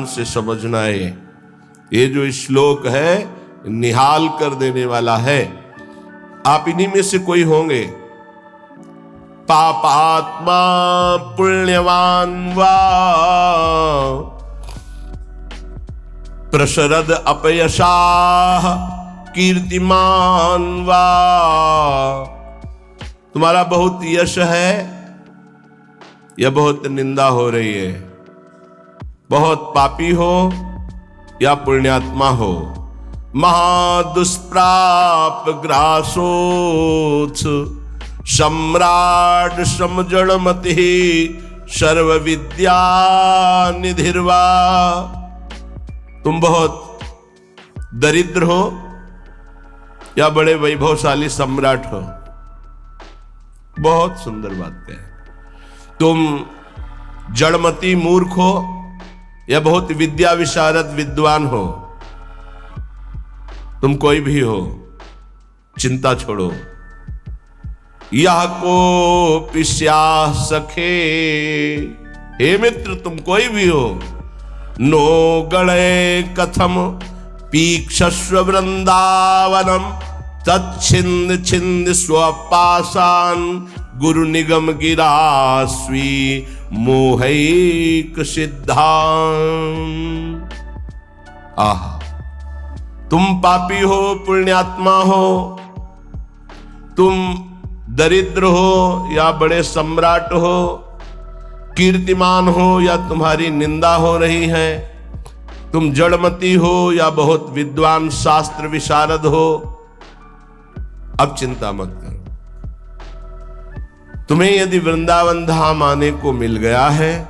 ध्यान से समझना है। ये जो श्लोक है निहाल कर देने वाला है। आप इन्हीं में से कोई होंगे। पापात्मा पुण्यवान वा प्रशरद अपयशाः कीर्तिमान वा। तुम्हारा बहुत यश है या बहुत निंदा हो रही है, बहुत पापी हो या पुण्यात्मा हो। महादुष्प्राप ग्रासोत्स सम्राट समजड़मति सर्व विद्या निधिर्वा। तुम बहुत दरिद्र हो या बड़े वैभवशाली सम्राट हो। बहुत सुंदर बात है। तुम जड़मती मूर्ख हो या बहुत विद्या विशारद विद्वान हो। तुम कोई भी हो, चिंता छोड़ो। यह को पिस्या सखे, हे मित्र तुम कोई भी हो। नो गणे कथम पीक्षस्व वृंदावनम तच्छिंद छिंद स्वपासान गुरु निगम गिरास्वी मोहैक सिद्धान। आहा, तुम पापी हो पुण्यात्मा हो, तुम दरिद्र हो या बड़े सम्राट हो, कीर्तिमान हो या तुम्हारी निंदा हो रही है, तुम जड़मती हो या बहुत विद्वान शास्त्र विशारद हो। अब चिंता मत करो। तुम्हें यदि वृंदावन धाम आने को मिल गया है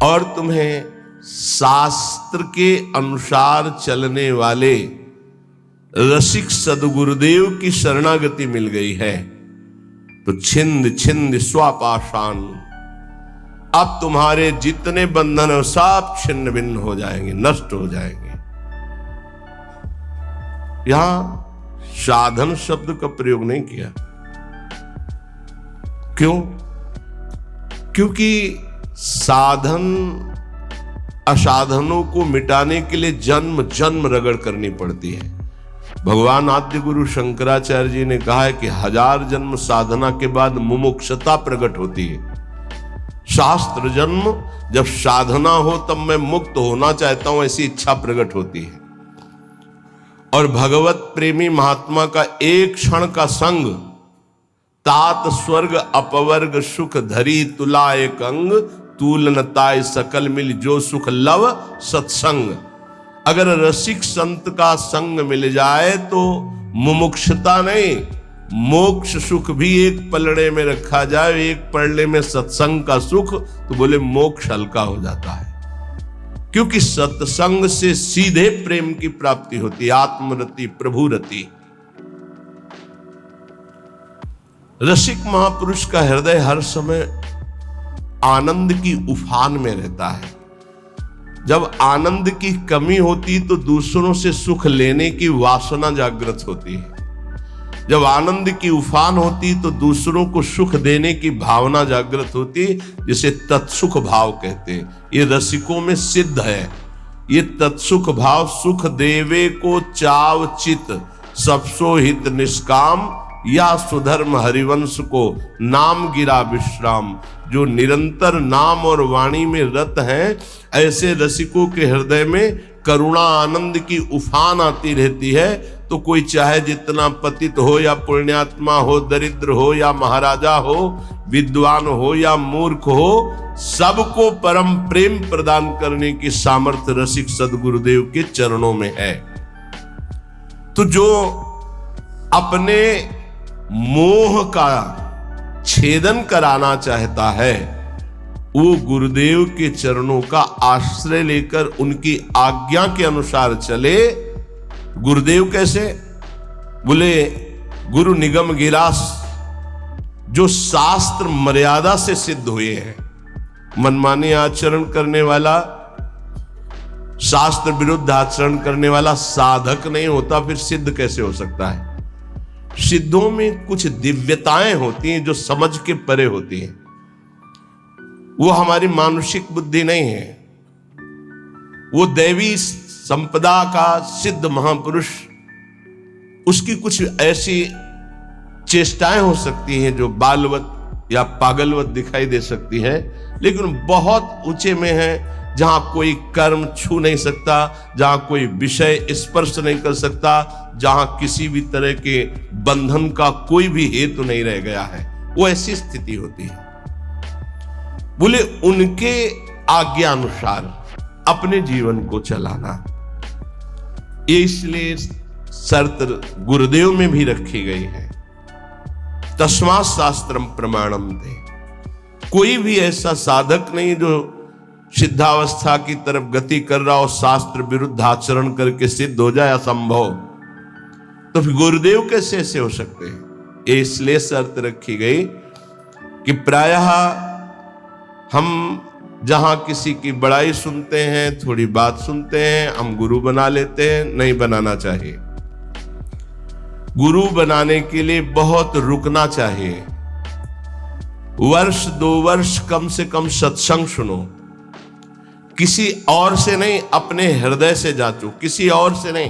और तुम्हें शास्त्र के अनुसार चलने वाले रसिक सदगुरुदेव की शरणागति मिल गई है, तो छिंद छिंद स्वापाशान, अब तुम्हारे जितने बंधन हो सब छिन्न भिन्न हो जाएंगे, नष्ट हो जाएंगे। यहां साधन शब्द का प्रयोग नहीं किया। क्यों? क्योंकि साधन असाधनों को मिटाने के लिए जन्म जन्म रगड़ करनी पड़ती है। भगवान आद्य गुरु शंकराचार्य जी ने कहा है कि 1000 जन्म साधना के बाद मुमुक्षता प्रकट होती है। शास्त्र जन्म जब साधना हो तब मैं मुक्त होना चाहता हूं, ऐसी इच्छा प्रकट होती है। और भगवत प्रेमी महात्मा का एक क्षण का संग तात स्वर्ग अपवर्ग सुख धरी तुला एक अंग तूलनताय सकल मिल जो सुख लव सत्संग। अगर रसिक संत का संग मिल जाए तो मुमुक्षता नहीं, मोक्ष सुख भी एक पलड़े में रखा जाए, एक पलड़े में सत्संग का सुख, तो बोले मोक्ष हल्का हो जाता है। क्योंकि सत्संग से सीधे प्रेम की प्राप्ति होती है, आत्मरति प्रभु रति। रसिक महापुरुष का हृदय हर समय आनंद की उफान में रहता है। जब आनंद की कमी होती तो दूसरों से सुख लेने की वासना जागृत होती है। जब आनंद की उफान होती तो दूसरों को सुख देने की भावना जागृत होती, जिसे तत्सुख भाव कहते हैं। ये रसिकों में सिद्ध है। ये तत्सुख भाव सुख देवे को चाव चित सबसो हित निष्काम या सुधर्म हरिवंश को नाम गिरा विश्राम। जो निरंतर नाम और वाणी में रत हैं, ऐसे रसिकों के हृदय में करुणा आनंद की उफान आती रहती है। तो कोई चाहे जितना पतित हो या पुण्यात्मा हो, दरिद्र हो या महाराजा हो, विद्वान हो या मूर्ख हो, सबको परम प्रेम प्रदान करने की सामर्थ्य रसिक सदगुरुदेव के चरणों में है। तो जो अपने मोह का छेदन कराना चाहता है, वो गुरुदेव के चरणों का आश्रय लेकर उनकी आज्ञा के अनुसार चले। गुरुदेव कैसे? बोले गुरु निगम गिरास, जो शास्त्र मर्यादा से सिद्ध हुए हैं। मनमानी आचरण करने वाला, शास्त्र विरुद्ध आचरण करने वाला साधक नहीं होता, फिर सिद्ध कैसे हो सकता है? सिद्धों में कुछ दिव्यताएं होती हैं जो समझ के परे होती हैं। वो हमारी मानुषिक बुद्धि नहीं है, वो दैवी संपदा का सिद्ध महापुरुष, उसकी कुछ ऐसी चेष्टाएं हो सकती हैं जो बालवत या पागलवत दिखाई दे सकती है, लेकिन बहुत ऊंचे में है, जहां कोई कर्म छू नहीं सकता, जहां कोई विषय स्पर्श नहीं कर सकता, जहां किसी भी तरह के बंधन का कोई भी हेतु नहीं रह गया है, वो ऐसी स्थिति होती है। बोले उनके आज्ञा अनुसार अपने जीवन को चलाना, ये इसलिए शर्त गुरुदेव में भी रखी गई है। तस्मात् शास्त्रम प्रमाणम ते। कोई भी ऐसा साधक नहीं जो सिद्धावस्था की तरफ गति कर रहा हो, शास्त्र विरुद्ध आचरण करके सिद्ध हो जाए असंभव, तो फिर गुरुदेव कैसे ऐसे हो सकते हैं। इसलिए शर्त रखी गई कि प्रायः हम जहां किसी की बड़ाई सुनते हैं, थोड़ी बात सुनते हैं, हम गुरु बना लेते हैं। नहीं बनाना चाहिए। गुरु बनाने के लिए बहुत रुकना चाहिए। वर्ष 2 वर्ष कम से कम सत्संग सुनो, किसी और से नहीं, अपने हृदय से जांचो, किसी और से नहीं,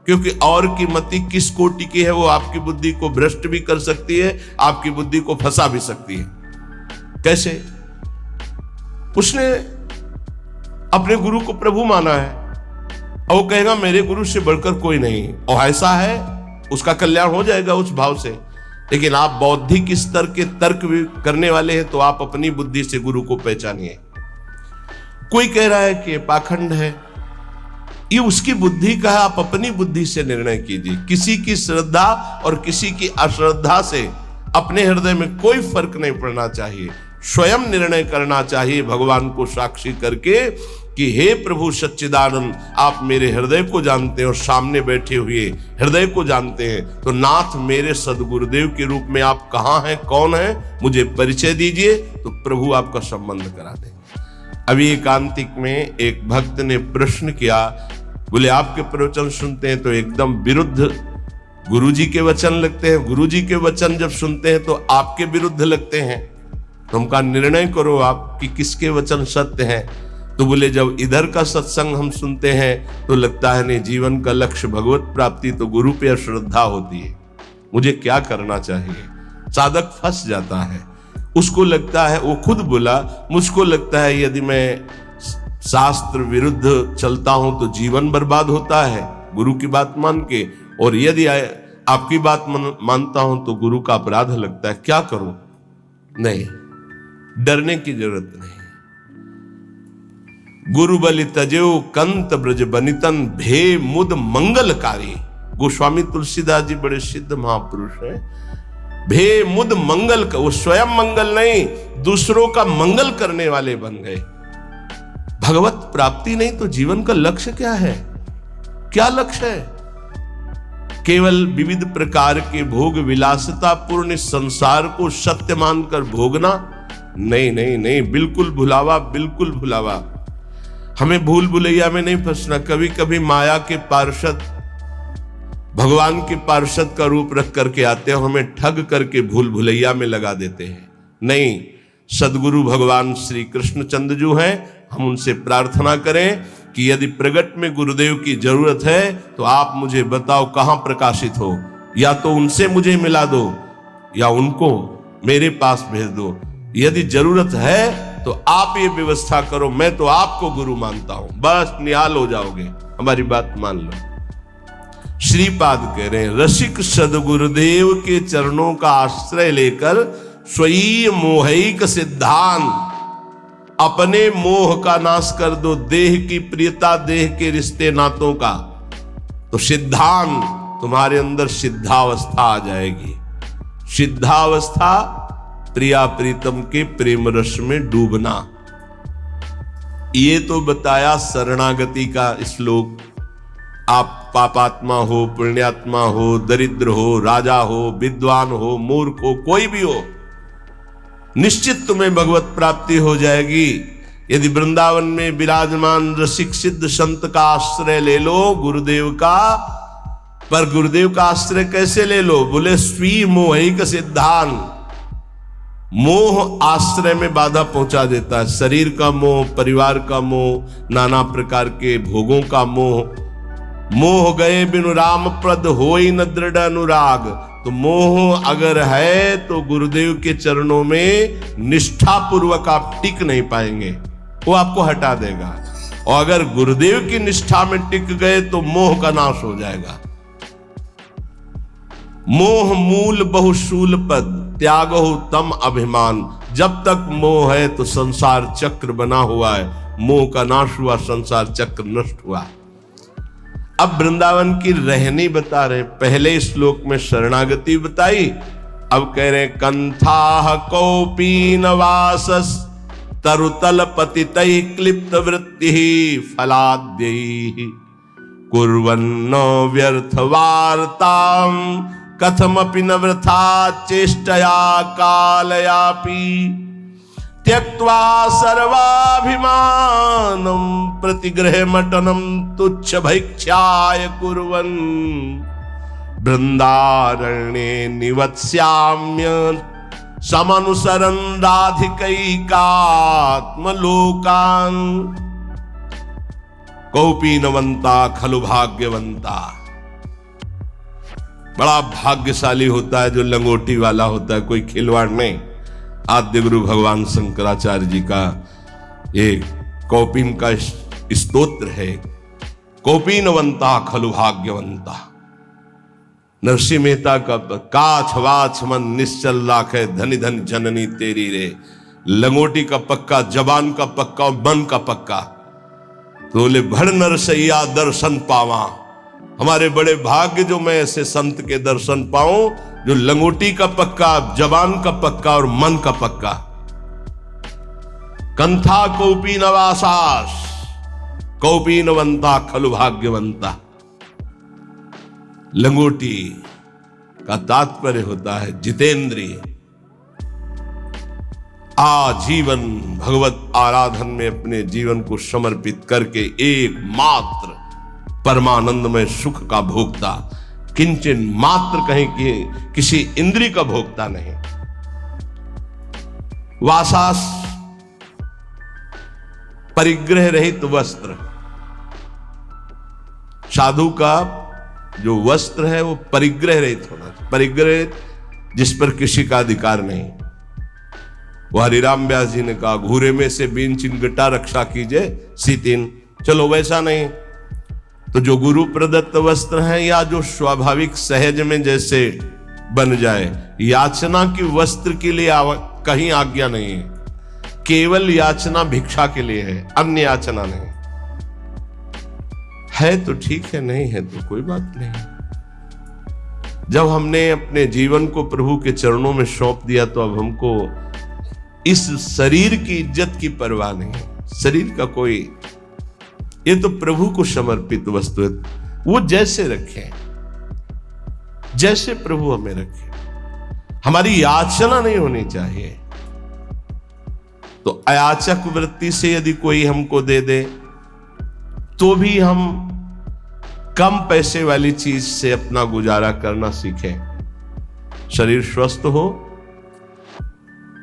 क्योंकि और की मति किस कोटि की है वो आपकी बुद्धि को भ्रष्ट भी कर सकती है, आपकी बुद्धि को फंसा भी सकती है। कैसे? उसने अपने गुरु को प्रभु माना है और वो कहेगा मेरे गुरु से बढ़कर कोई नहीं, और ऐसा है, उसका कल्याण हो जाएगा उस भाव से। लेकिन आप बौद्धिक स्तर के तर्क भी करने वाले हैं, तो आप अपनी बुद्धि से गुरु को पहचानिए। कोई कह रहा है कि पाखंड है, ये उसकी बुद्धि का है, आप अपनी बुद्धि से निर्णय कीजिए। किसी की श्रद्धा और किसी की अश्रद्धा से अपने हृदय में कोई फर्क नहीं पड़ना चाहिए। स्वयं निर्णय करना चाहिए भगवान को साक्षी करके कि हे प्रभु सच्चिदानंद, आप मेरे हृदय को जानते हैं और सामने बैठे हुए हृदय को जानते हैं, तो नाथ मेरे सदगुरुदेव के रूप में आप कहाँ हैं, कौन हैं, मुझे परिचय दीजिए, तो प्रभु आपका संबंध करा देंगे। अभी एकांतिक में एक भक्त ने प्रश्न किया, बोले आपके प्रवचन सुनते हैं तो एकदम विरुद्ध गुरुजी के वचन लगते हैं, गुरुजी के वचन जब सुनते हैं तो आपके विरुद्ध लगते हैं, तो हम का निर्णय करो आप कि किसके वचन सत्य हैं। तो बोले जब इधर का सत्संग हम सुनते हैं तो लगता है नहीं, जीवन का लक्ष्य भगवत प्राप्ति, तो गुरु पे अश्रद्धा होती है, मुझे क्या करना चाहिए। साधक फंस जाता है, उसको लगता है, वो खुद बोला, मुझको लगता है यदि मैं शास्त्र विरुद्ध चलता हूं तो जीवन बर्बाद होता है गुरु की बात मान के, और यदि आपकी बात मानता हूं तो गुरु का अपराध लगता है, क्या करूं। नहीं, डरने की जरूरत नहीं। गुरु बलि तजेऊ कंत ब्रज बनितन भे मुद मंगलकारी। गोस्वामी तुलसीदास जी बड़े सिद्ध महापुरुष हैं। भे मुद मंगल का, वो स्वयं मंगल नहीं, दूसरों का मंगल करने वाले बन गए। भगवत प्राप्ति नहीं तो जीवन का लक्ष्य क्या है? क्या लक्ष्य है? केवल विविध प्रकार के भोग विलासता पूर्ण संसार को सत्य मानकर भोगना? नहीं नहीं नहीं, बिल्कुल भुलावा, बिल्कुल भुलावा। हमें भूल भुलैया में नहीं फंसना। कभी कभी माया के पार्षद भगवान के पार्षद का रूप रख करके आते हैं, हमें ठग करके भूल भुलैया में लगा देते हैं। नहीं, सदगुरु भगवान श्री कृष्णचंद्र जो हैं, हम उनसे प्रार्थना करें कि यदि प्रगट में गुरुदेव की जरूरत है तो आप मुझे बताओ कहां प्रकाशित हो, या तो उनसे मुझे मिला दो या उनको मेरे पास भेज दो। यदि जरूरत है तो आप ये व्यवस्था करो, मैं तो आपको गुरु मानता हूं, बस निहाल हो जाओगे, हमारी बात मान लो। श्रीपाद कह रहे हैं, रसिक सदगुरुदेव के चरणों का आश्रय लेकर स्वयं मोहिक सिद्धांत, अपने मोह का नाश कर दो, देह की प्रियता, देह के रिश्ते नातों का, तो सिद्धांत तुम्हारे अंदर सिद्धावस्था आ जाएगी। सिद्धावस्था प्रिया प्रीतम के प्रेम रस में डूबना। ये तो बताया शरणागति का श्लोक। आप पापात्मा हो, पुण्यात्मा हो, दरिद्र हो, राजा हो, विद्वान हो, मूर्ख हो, कोई भी हो, निश्चित तुम्हें भगवत प्राप्ति हो जाएगी यदि वृंदावन में विराजमान रसिक सिद्ध संत का आश्रय ले लो, गुरुदेव का। पर गुरुदेव का आश्रय कैसे ले लो? बोले स्वी मोहिक सिद्धांत, मोह आश्रय में बाधा पहुंचा देता है। शरीर का मोह, परिवार का मोह, नाना प्रकार के भोगों का मोह। मोह गए बिनु राम प्रद होई न दृढ़ अनुराग। तो मोह अगर है तो गुरुदेव के चरणों में निष्ठा पूर्वक आप टिक नहीं पाएंगे, वो आपको हटा देगा। और अगर गुरुदेव की निष्ठा में टिक गए तो मोह का नाश हो जाएगा। मोह मूल बहुशूल पद त्याग हो तम अभिमान। जब तक मोह है तो संसार चक्र बना हुआ है, मोह का नाश हुआ, संसार चक्र नष्ट हुआ। अब वृंदावन की रहनी बता रहे। पहले श्लोक में शरणागति बताई, अब कह रहे कंथा कौपीन वासस तरुतल पतितै क्लिप्त वृत्ति फलाद्यै कुर्वन्नो व्यर्थ वार्ताम कथमपि न वृथा चेष्टया कालयापि त्यक्त्वा सर्वाभिमानं प्रतिगृहमटनं तुच्छ भैक्षाय कुर्वन् बृन्दारण्ये निवत्स्याम्य समनुसरन् राधिकैकात्मलोकान् कौपीनवन्ता खलु भाग्यवन्ता। बड़ा भाग्यशाली होता है जो लंगोटी वाला होता है, कोई खिलवाड़ नहीं। आद्य गुरु भगवान शंकराचार्य जी का एक कौपीन का स्तोत्र है, कौपीनवंता खलु भाग्यवंता। नरसिंह मेहता का काछ वाछ मन निश्चल राखे धनी धन जननी तेरी रे। लंगोटी का पक्का, जबान का पक्का और मन का पक्का। तो बोले भर नरसैया दर्शन पावा। हमारे बड़े भाग्य जो मैं ऐसे संत के दर्शन पाऊं जो लंगोटी का पक्का, जबान का पक्का और मन का पक्का। कंथा कौपीनवासास कौपीनवंता खलु भाग्यवंता। लंगोटी का तात्पर्य होता है जितेंद्रिय। आजीवन भगवत आराधन में अपने जीवन को समर्पित करके एकमात्र परमानंदमय सुख का भोक्ता, किंचन मात्र कहीं की किसी इंद्रिय का भोक्ता नहीं। वासास परिग्रह रहित वस्त्र। साधु का जो वस्त्र है वो परिग्रह रहित होना चाहिए। परिग्रह जिस पर किसी का अधिकार नहीं। वो हरिराम व्यास जी ने कहा घूरे में से बीन चिनगटा रक्षा कीजिए सीतिन। चलो वैसा नहीं, तो जो गुरु प्रदत्त वस्त्र हैं या जो स्वाभाविक सहज में जैसे बन जाए, याचना की वस्त्र के लिए कहीं आज्ञा नहीं है। केवल याचना भिक्षा के लिए है, अन्य याचना नहीं है। तो ठीक है, नहीं है तो कोई बात नहीं। जब हमने अपने जीवन को प्रभु के चरणों में सौंप दिया तो अब हमको इस शरीर की इज्जत की परवाह नहीं है। शरीर का कोई, ये तो प्रभु को समर्पित वस्तु है। वो जैसे रखे, जैसे प्रभु हमें रखे। हमारी याचना नहीं होनी चाहिए। तो अयाचक वृत्ति से यदि कोई हमको दे दे तो भी हम कम पैसे वाली चीज से अपना गुजारा करना सीखें। शरीर स्वस्थ हो,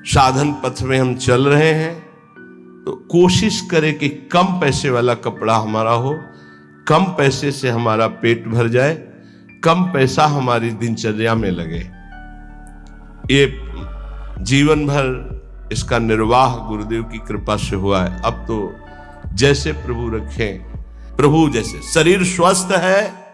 साधन पथ में हम चल रहे हैं तो कोशिश करें कि कम पैसे वाला कपड़ा हमारा हो, कम पैसे से हमारा पेट भर जाए, कम पैसा हमारी दिनचर्या में लगे। ये जीवन भर इसका निर्वाह गुरुदेव की कृपा से हुआ है। अब तो जैसे प्रभु रखें, प्रभु जैसे। शरीर स्वस्थ है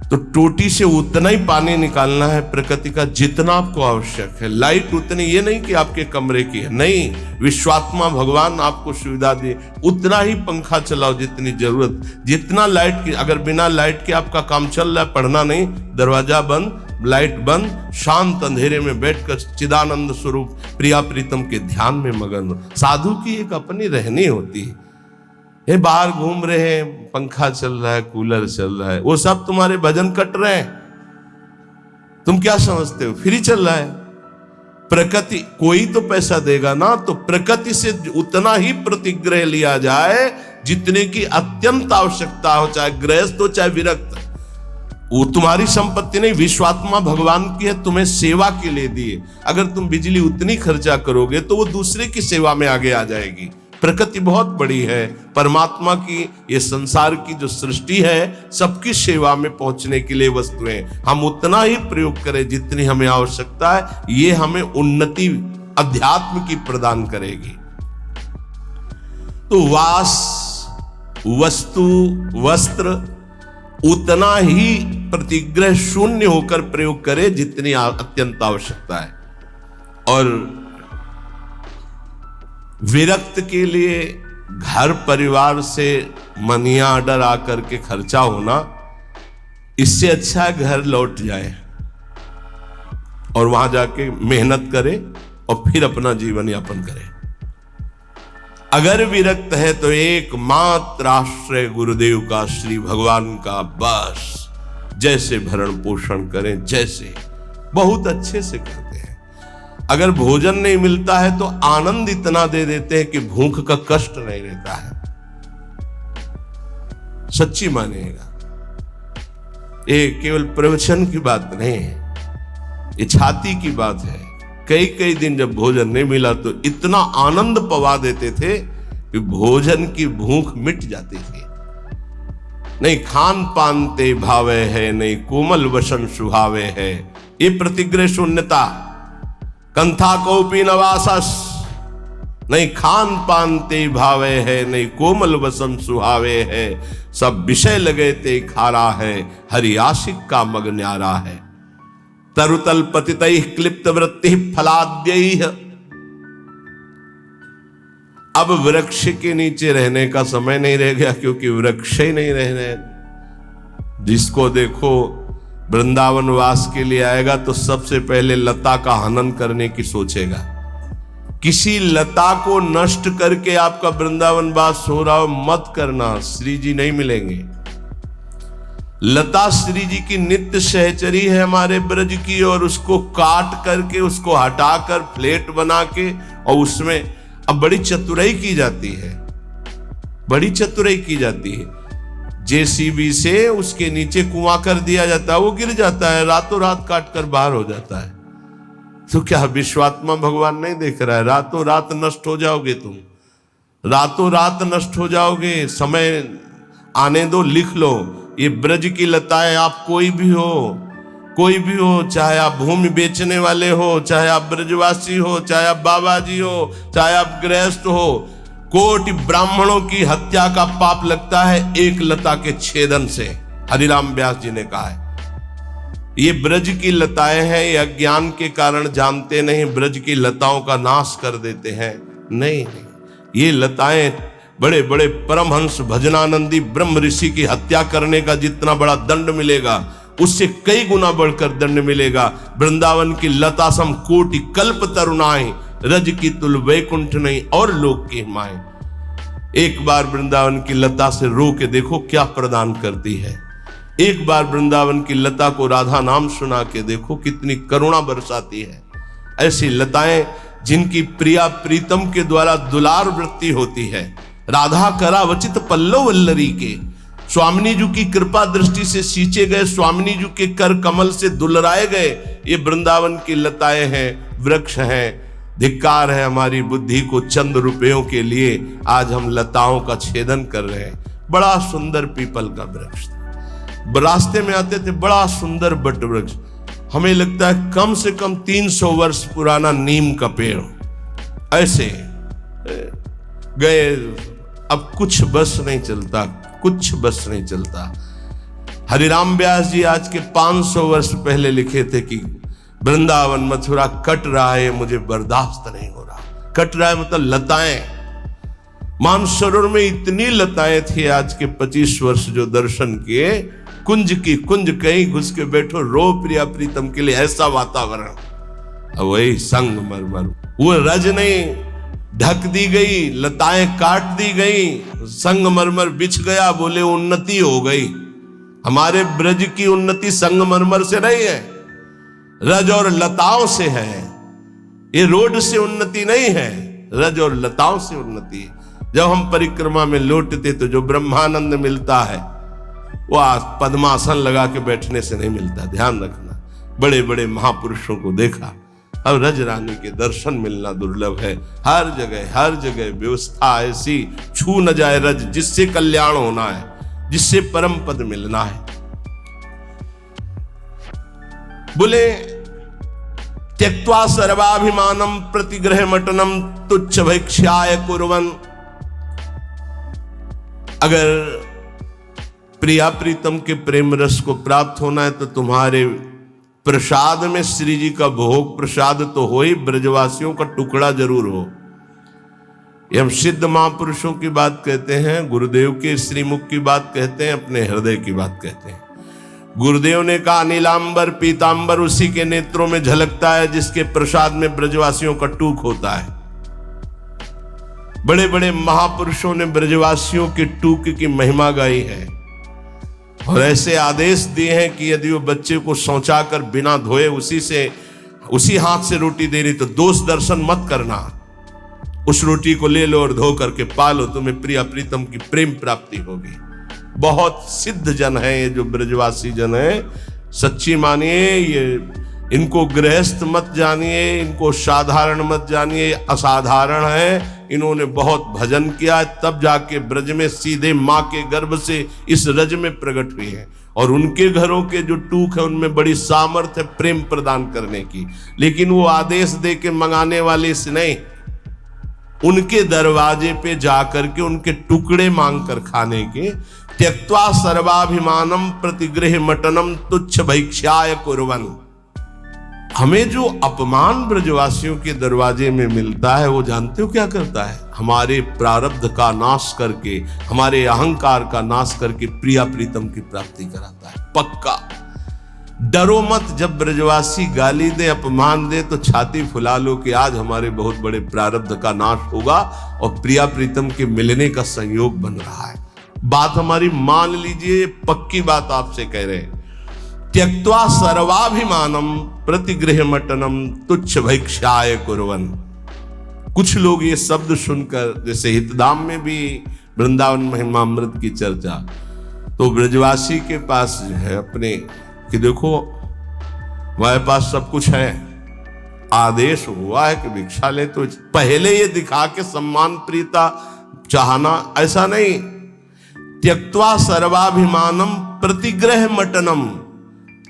तो टोटी से उतना ही पानी निकालना है प्रकृति का जितना आपको आवश्यक है। लाइट उतनी, ये नहीं कि आपके कमरे की है, नहीं। विश्वात्मा भगवान आपको सुविधा दे, उतना ही पंखा चलाओ जितनी जरूरत। जितना लाइट की, अगर बिना लाइट के आपका काम चल रहा है, पढ़ना नहीं, दरवाजा बंद, लाइट बंद, शांत अंधेरे में बैठकर चिदानंद स्वरूप प्रिया प्रीतम के ध्यान में मगन हो। साधु की एक अपनी रहनी होती है। ये बाहर घूम रहे हैं, पंखा चल रहा है, कूलर चल रहा है, वो सब तुम्हारे भजन कट रहे हैं। तुम क्या समझते हो फ्री चल रहा है? प्रकृति कोई तो पैसा देगा ना, तो प्रकृति से उतना ही प्रतिग्रह लिया जाए जितने की अत्यंत आवश्यकता हो, चाहे गृहस्थ हो चाहे विरक्त। वो तुम्हारी संपत्ति नहीं, विश्वात्मा भगवान की है, तुम्हें सेवा के लिए दिए। अगर तुम बिजली उतनी खर्चा करोगे तो वो दूसरे की सेवा में आगे आ जाएगी। प्रकृति बहुत बड़ी है, परमात्मा की ये संसार की जो सृष्टि है सबकी सेवा में पहुंचने के लिए वस्तुएं, हम उतना ही प्रयोग करें जितनी हमें आवश्यकता है, ये हमें उन्नति अध्यात्म की प्रदान करेगी। तो वास, वस्तु, वस्त्र उतना ही प्रतिग्रह शून्य होकर प्रयोग करे जितनी अत्यंत आवश्यकता है। और विरक्त के लिए घर परिवार से मनी ऑर्डर आकर के खर्चा होना, इससे अच्छा घर लौट जाए और वहां जाके मेहनत करे और फिर अपना जीवन यापन करे। अगर विरक्त है तो एकमात्र आश्रय गुरुदेव का, श्री भगवान का, बस जैसे भरण पोषण करें, जैसे बहुत अच्छे से करते हैं। अगर भोजन नहीं मिलता है तो आनंद इतना दे देते हैं कि भूख का कष्ट नहीं रहता है। सच्ची मानिएगा, ये केवल प्रवचन की बात नहीं है, ये छाती की बात है। कई कई दिन जब भोजन नहीं मिला तो इतना आनंद पवा देते थे कि भोजन की भूख मिट जाती थी। नहीं खान पान ते भावे है, नहीं कोमल वसन सुहावे है, ये प्रतिग्रह शून्यता। कंथा कौपी नवासस, नहीं खान पान ते भावे है, नहीं कोमल वसन सुहावे है, सब विषय लगे ते खारा है, हरि आशिक का मग न्यारा है। तरुतल पतितैः क्लिप्त वृत्ति फलाद्यैः। अब वृक्ष के नीचे रहने का समय नहीं रह गया, क्योंकि वृक्ष ही नहीं रहने। जिसको देखो वृंदावन वास के लिए आएगा तो सबसे पहले लता का हनन करने की सोचेगा। किसी लता को नष्ट करके आपका वृंदावन वास हो रहा हो मत करना, श्री जी नहीं मिलेंगे। लता श्री जी की नित्य सहचरी है हमारे ब्रज की, और उसको काट करके, उसको हटाकर फ्लेट बना के, और उसमें अब बड़ी चतुराई की जाती है, बड़ी चतुराई की जाती है। जेसीबी से उसके नीचे कुआं कर दिया जाता है, वो गिर जाता है, रातों रात काट कर बाहर हो जाता है। तो क्या विश्वात्मा भगवान नहीं देख रहा है? रातों रात नष्ट हो जाओगे तुम, रातों रात नष्ट हो जाओगे। समय आने दो, लिख लो। ये ब्रज की लताएं, आप कोई भी हो, चाहे आप भूमि बेचने वाले हो, चाहे आप ब्रजवासी हो, चाहे आप बाबा जी हो, चाहे आप गृहस्थ हो, कोटि ब्राह्मणों की हत्या का पाप लगता है एक लता के छेदन से। हरिराम व्यास जी ने कहा है ये ब्रज की लताएं हैं, ये अज्ञान के कारण जानते नहीं, ब्रज की लताओं का नाश कर देते हैं। नहीं, ये लताएं बड़े बड़े परमहंस भजनानंदी ब्रह्म ऋषि की हत्या करने का जितना बड़ा दंड मिलेगा, उससे कई गुना बढ़कर दंड मिलेगा। वृंदावन की लता सम कोटि कल्प तरुणाएं, रज की तुल वैकुंठ नहीं और लोक की माएं। एक बार वृंदावन की लता से रो के देखो क्या प्रदान करती है। एक बार वृंदावन की लता को राधा नाम सुना के देखो कितनी करुणा बरसाती है। ऐसी लताएं जिनकी प्रिया प्रीतम के द्वारा दुलार वृत्ति होती है। राधा करावचित पल्लव वल्लरी के, स्वामिनी जी की कृपा दृष्टि से सींचे गए, स्वामिनी जी के कर कमल से दुलराए गए ये वृंदावन की लताएं हैं, वृक्ष हैं। धिक्कार है हमारी बुद्धि को चंद रुपयों के लिए आज हम लताओं का छेदन कर रहे हैं। बड़ा सुंदर पीपल का वृक्ष था, रास्ते में आते थे, बड़ा सुंदर बट वृक्ष, हमें लगता है कम से कम 300 वर्ष पुराना नीम का पेड़। ऐसे गए, अब कुछ बस नहीं चलता, कुछ बस नहीं चलता। हरिराम व्यास जी आज के 500 वर्ष पहले लिखे थे कि वृंदावन मथुरा कट रहा है, मुझे बर्दाश्त नहीं हो रहा। कट रहा है मतलब लताएं, मानसरोवर में इतनी लताएं थी। आज के 25 वर्ष जो दर्शन किए, कुंज की कुंज, कहीं घुस के बैठो, रो प्रिया प्रीतम के लिए, ऐसा वातावरण। वही संगमरमर, वो रज नहीं ढक दी गई, लताएं काट दी गई, संगमरमर बिछ गया, बोले उन्नति हो गई। हमारे ब्रज की उन्नति संगमरमर से नहीं है, रज और लताओं से है। ये रोड से उन्नति नहीं है, रज और लताओं से उन्नति है। जब हम परिक्रमा में लौटते तो जो ब्रह्मानंद मिलता है वो पद्मासन लगा के बैठने से नहीं मिलता, ध्यान रखना। बड़े बड़े महापुरुषों को देखा, अब रज रानी के दर्शन मिलना दुर्लभ है। हर जगह व्यवस्था ऐसी, छू न जाए रज, जिससे कल्याण होना है, जिससे परम पद मिलना है। बोले त्यक्त्वा सर्वाभिमानम प्रतिग्रह मटनम तुच्छ भैक्ष्याय कुर्वन्। अगर प्रिया प्रीतम के प्रेम रस को प्राप्त होना है तो तुम्हारे प्रसाद में श्री जी का भोग प्रसाद तो हो ही, ब्रजवासियों का टुकड़ा जरूर हो। ये हम सिद्ध महापुरुषों की बात कहते हैं, गुरुदेव के श्रीमुख की बात कहते हैं, अपने हृदय की बात कहते हैं। गुरुदेव ने कहा नीलांबर पीतांबर उसी के नेत्रों में झलकता है जिसके प्रसाद में ब्रजवासियों का टूक होता है। बड़े बड़े महापुरुषों ने ब्रजवासियों के टूक की महिमा गाई है और ऐसे आदेश दिए हैं कि यदि वो बच्चे को शौचा कर बिना धोए उसी हाथ से रोटी दे रही तो दोष दर्शन मत करना, उस रोटी को ले लो और धो करके पालो, तुम्हें प्रिया प्रीतम की प्रेम प्राप्ति होगी। बहुत सिद्ध जन है ये जो ब्रजवासी जन है, सच्ची मानिए, ये इनको गृहस्थ मत जानिए, इनको साधारण मत जानिए, असाधारण है। इन्होंने बहुत भजन किया, तब जाके ब्रज में सीधे माँ के गर्भ से इस रज में प्रकट हुई है। और उनके घरों के जो टूक है उनमें बड़ी सामर्थ्य है प्रेम प्रदान करने की, लेकिन वो आदेश दे के मंगाने वाले से नहीं, उनके दरवाजे पे जाकर के उनके टुकड़े मांग कर खाने के। त्यक्त्वा सर्वाभिमानम प्रतिग्रह मटनम तुच्छ भैक्ष्याय कुर्वन्। हमें जो अपमान ब्रजवासियों के दरवाजे में मिलता है वो जानते हो क्या करता है? हमारे प्रारब्ध का नाश करके, हमारे अहंकार का नाश करके प्रिया प्रीतम की प्राप्ति कराता है, पक्का। डरो मत, जब ब्रजवासी गाली दे अपमान दे तो छाती फुला लो कि आज हमारे बहुत बड़े प्रारब्ध का नाश होगा और प्रिया प्रीतम के मिलने का संयोग बन रहा है। बात हमारी मान लीजिए, पक्की बात आपसे कह रहे हैं। त्यक्त्वा सर्वाभिमानम प्रतिग्रह मटनम तुच्छ भैक्ष्याय कुर्वन्। कुछ लोग ये शब्द सुनकर, जैसे हितधाम में भी वृंदावन महिमामृत की चर्चा, तो ब्रजवासी के पास जो है अपने कि देखो हमारे पास सब कुछ है, आदेश हुआ है कि भिक्षा ले, तो पहले ये दिखा के सम्मान प्रीता चाहना, ऐसा नहीं। त्यक्त्वा सर्वाभिमानम प्रतिग्रह मटनम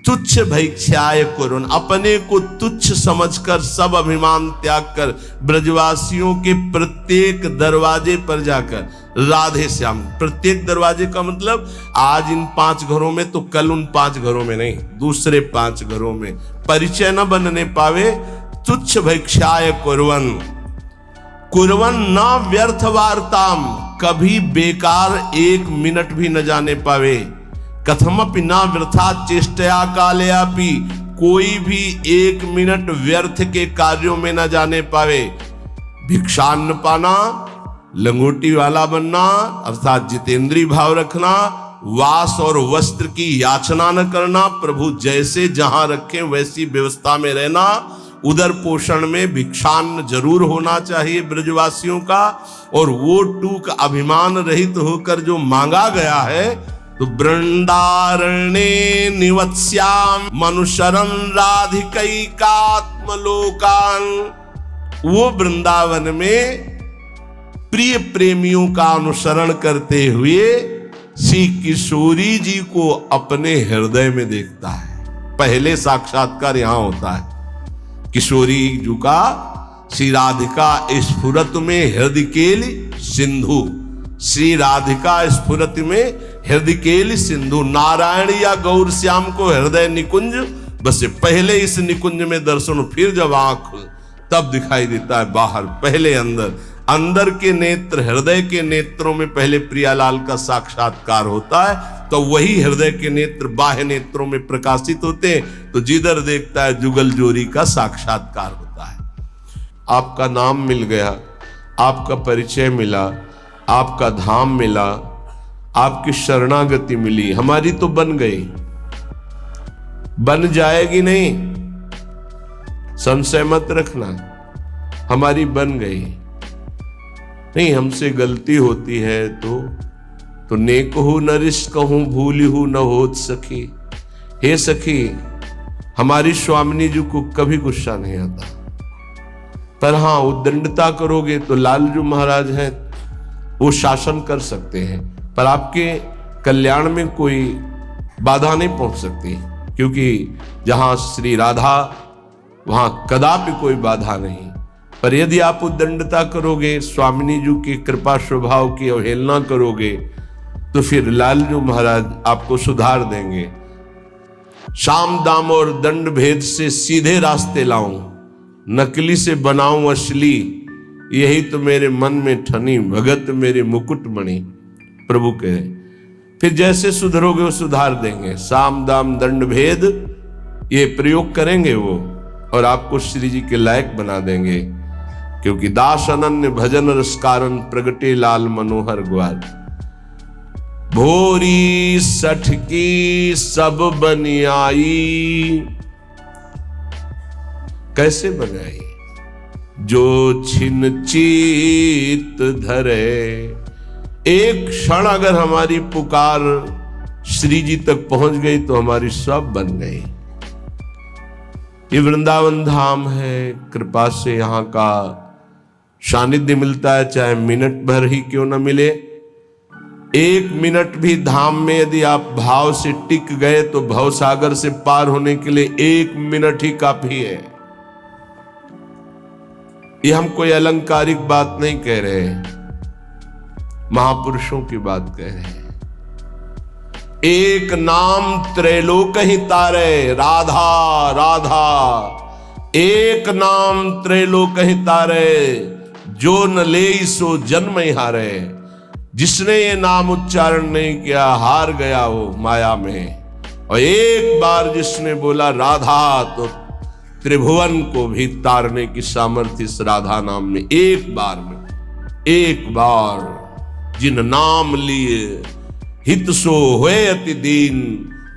तुच्छ भैक्ष्याय कुर्वन्। अपने को तुच्छ समझकर, सब अभिमान त्याग कर ब्रजवासियों के प्रत्येक दरवाजे पर जाकर राधे श्याम, प्रत्येक दरवाजे का मतलब आज इन 5 घरों में तो कल उन 5 घरों में नहीं, दूसरे 5 घरों में परिचय न बनने पावे। तुच्छ भैक्ष्याय कुर्वन् कुर्वन् न व्यर्थ वार्ताम, कभी बेकार 1 मिनट भी न जाने पावे। कथमपि न वृथा चेष्टया कालयापि, कोई भी 1 मिनट व्यर्थ के कार्यों में न जाने पावे। भिक्षान्न पाना, लंगोटी वाला बनना अर्थात जितेंद्रीय भाव रखना, वास और वस्त्र की याचना न करना, प्रभु जैसे जहां रखें वैसी व्यवस्था में रहना, उदर पोषण में भिक्षान्न जरूर होना चाहिए ब्रजवासियों का। और वो टूक अभिमान रहित होकर जो मांगा गया है, तो वृंदारण्ये निवत्स्याम मनुशरं राधिकैकात्मलोकान्, वो वृंदावन में प्रिय प्रेमियों का अनुसरण करते हुए श्री किशोरी जी को अपने हृदय में देखता है। पहले साक्षात्कार यहां होता है किशोरी जी का। श्री राधिका स्फुरत में हृदय केल सिंधु, श्री राधिका स्फुरत में हृदय केल सिंधु। नारायण या गौर श्याम को हृदय निकुंज, बस पहले इस निकुंज में दर्शन, फिर जब आंख तब दिखाई देता है बाहर, पहले अंदर। अंदर के नेत्र, हृदय के नेत्रों में पहले प्रियालाल का साक्षात्कार होता है, तो वही हृदय के नेत्र बाह्य नेत्रों में प्रकाशित होते हैं, तो जिधर देखता है जुगल जोरी का साक्षात्कार होता है। आपका नाम मिल गया, आपका परिचय मिला, आपका धाम मिला, आपकी शरणागति मिली, हमारी तो बन गई, बन जाएगी नहीं, संशय मत रखना, हमारी बन गई। नहीं, हमसे गलती होती है तो तो नेकहु नरिस कहूं भूलिहु न होत सखी। हे सखी, हमारी स्वामिनी जी को कभी गुस्सा नहीं आता, पर हाँ उद्दंडता करोगे तो लालजू महाराज हैं, वो शासन कर सकते हैं, पर आपके कल्याण में कोई बाधा नहीं पहुंच सकती, क्योंकि जहां श्री राधा वहां कदापि कोई बाधा नहीं। पर यदि आप उद्दंडता करोगे, स्वामिनी जी की कृपा स्वभाव की अवहेलना करोगे, तो फिर लालजू महाराज आपको सुधार देंगे। साम दाम और दंड भेद से सीधे रास्ते लाऊं, नकली से बनाऊं असली, यही तो मेरे मन में ठनी, भगत मेरे मुकुट मणि। प्रभु कहे फिर जैसे सुधरोगे वो सुधार देंगे। साम दाम दंड भेद ये प्रयोग करेंगे वो, और आपको श्री जी के लायक बना देंगे, क्योंकि दास अनन्य भजन रस कारण प्रगटे लाल मनोहर ग्वाल। भोरी सठ की सब बनियाई, कैसे बनाई? जो छिन चित धरे। एक क्षण अगर हमारी पुकार श्री जी तक पहुंच गई तो हमारी सब बन गई। ये वृंदावन धाम है, कृपा से यहाँ का सानिध्य मिलता है, चाहे मिनट भर ही क्यों न मिले। एक मिनट भी धाम में यदि आप भाव से टिक गए तो भवसागर से पार होने के लिए एक मिनट ही काफी है। ये हम कोई अलंकारिक बात नहीं कह रहे, महापुरुषों की बात कह रहे हैं। एक नाम त्रैलोक ही तारे, राधा राधा। एक नाम त्रैलोक ही तारे, जो न ले सो जन्म ही हारे। जिसने ये नाम उच्चारण नहीं किया हार गया वो माया में। और एक बार जिसने बोला राधा तो त्रिभुवन को भी तारने की सामर्थ्य इस राधा नाम में। एक बार में, एक बार जिन नाम लिए हित सो होए अति दीन,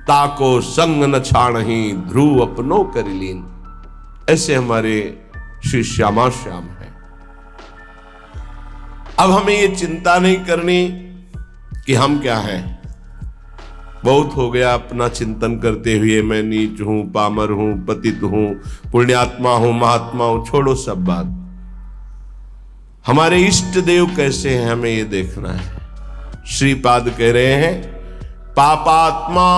ताको संग न छाणहि ध्रुव अपनो कर लीन। ऐसे हमारे श्री श्यामा श्याम है। अब हमें ये चिंता नहीं करनी कि हम क्या हैं। बहुत हो गया अपना चिंतन करते हुए, मैं नीच हूं, पामर हूं, पतित हूं, पुण्यात्मा हूं, महात्मा हूं। छोड़ो सब बात। हमारे इष्ट देव कैसे हैं हमें ये देखना है। श्रीपाद कह रहे हैं, पापात्मा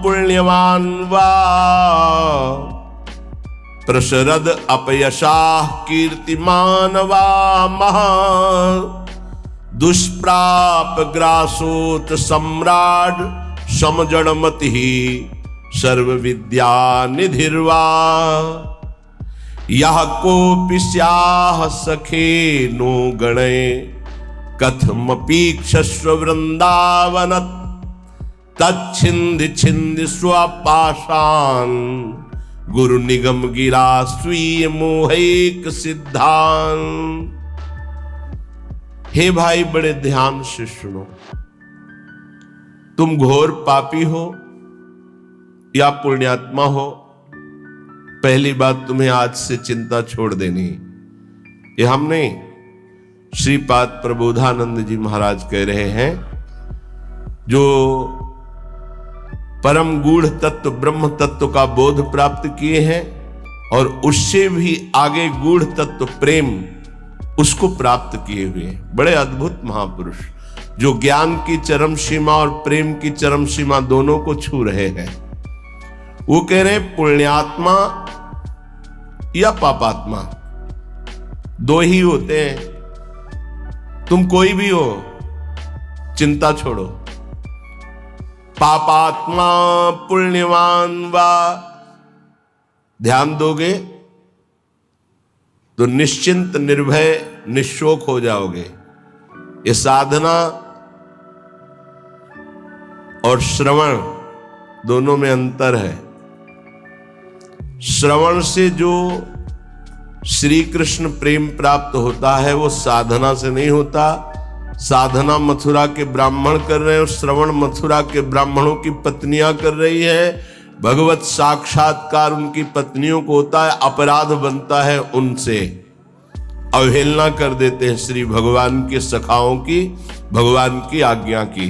पुण्यवान वा प्रसरद अपयशाः कीर्तिमान वा महा दुष्प्राप ग्रासोत सम्राट समजड़मति सर्व विद्या निधिर्वा। यह कोपि स्याह सखे नो गणे कथमपीक्षस्व वृंदावन तच्छिंद छिंद स्वपाशान गुरु निगम गिरा स्वीय मोहिक सिद्धांत। हे भाई बड़े ध्यान से सुनो, तुम घोर पापी हो या पुण्यात्मा हो, पहली बात तुम्हें आज से चिंता छोड़ देनी। ये हम नहीं, श्रीपाद प्रबोधानंद जी महाराज कह रहे हैं। जो परम गूढ़ तत्व ब्रह्म तत्व का बोध प्राप्त किए हैं और उससे भी आगे गूढ़ तत्व प्रेम उसको प्राप्त किए हुए हैं, बड़े अद्भुत महापुरुष जो ज्ञान की चरम सीमा और प्रेम की चरम सीमा दोनों को छू रहे हैं। वो कह रहे हैं पुण्यात्मा या पापात्मा दो ही होते हैं। तुम कोई भी हो, चिंता छोड़ो। पापात्मा पुण्यवान वा, ध्यान दोगे तो निश्चिंत निर्भय निशोक हो जाओगे। ये साधना और श्रवण दोनों में अंतर है। श्रवण से जो श्री कृष्ण प्रेम प्राप्त होता है वो साधना से नहीं होता। साधना मथुरा के ब्राह्मण कर रहे हैं और श्रवण मथुरा के ब्राह्मणों की पत्नियां कर रही है। भगवत साक्षात्कार उनकी पत्नियों को होता है, अपराध बनता है उनसे। अवहेलना कर देते हैं श्री भगवान के सखाओं की, भगवान की आज्ञा की।